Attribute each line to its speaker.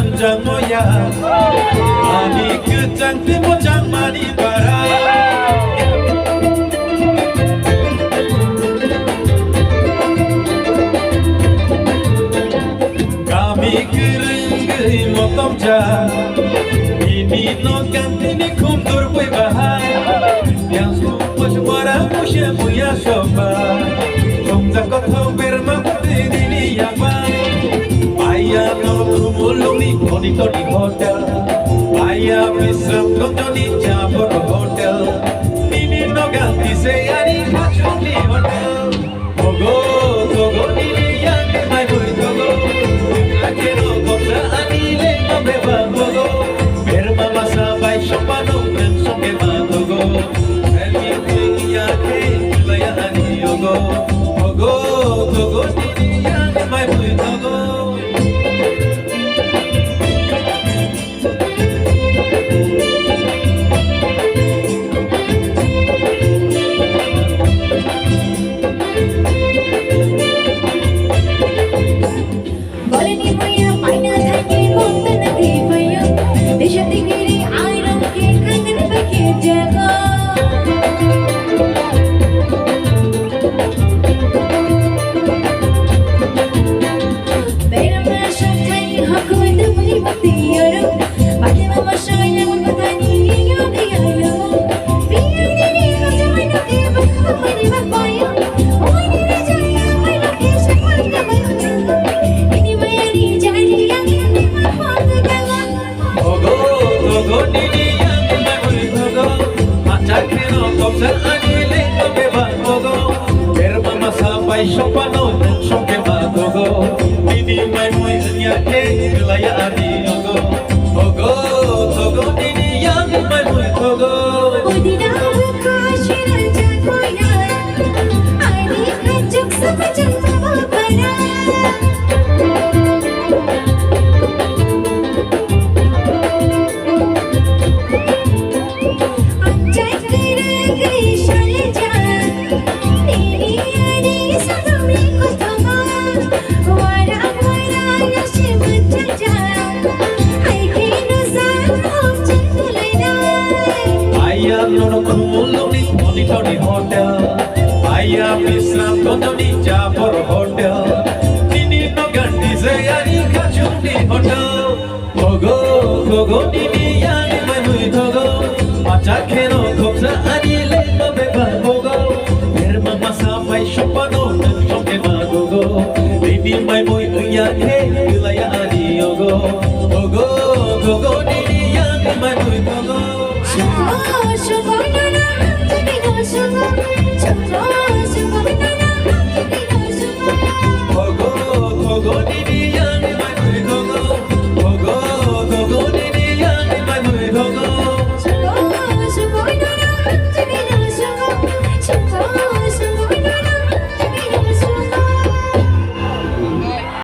Speaker 1: panjang moya Ani kejang timojang mani bara Kami kerenggai motom jah Ini no ganti ni kumdur pui bahai Yang semua suara musya puya soba Tungza koto bermati dini yang baik Ayah no kumulung ni koni koni hotel Ayah bisram koto ni jabor hotel Ini no ganti seyari kacung ni hotel Togo, togo ini yang mai bui togo Akero kopsa anile no beba togo Berma masa bai sopano ben soke ma togo Elmi kuya ke laya ani yogo Togo, togo ini yang mai bui togo Sopano soke magogo Didi mai mui nyake laya adi ogo Ogo togo didi yang mai mui togo
Speaker 2: Udina buka shiran jagoya Ani kacuk sama jangka babara Anjay kira kiri shale jaan Nini ani sadami kotama Wara wara yashi majajan Hai kino zan hom chantulai nai
Speaker 1: Ayah nono kumulung ni koni koni hotel Ayah bisram koto ni jabor hotel Nini no ganti seyari kacung ni hotel Togo, togo nini yang mai mui togo Maca keno kopsa anile no beba bogo Berma masa bai sopano dan soke magogo Nini mai mui uya ke laya adi yogo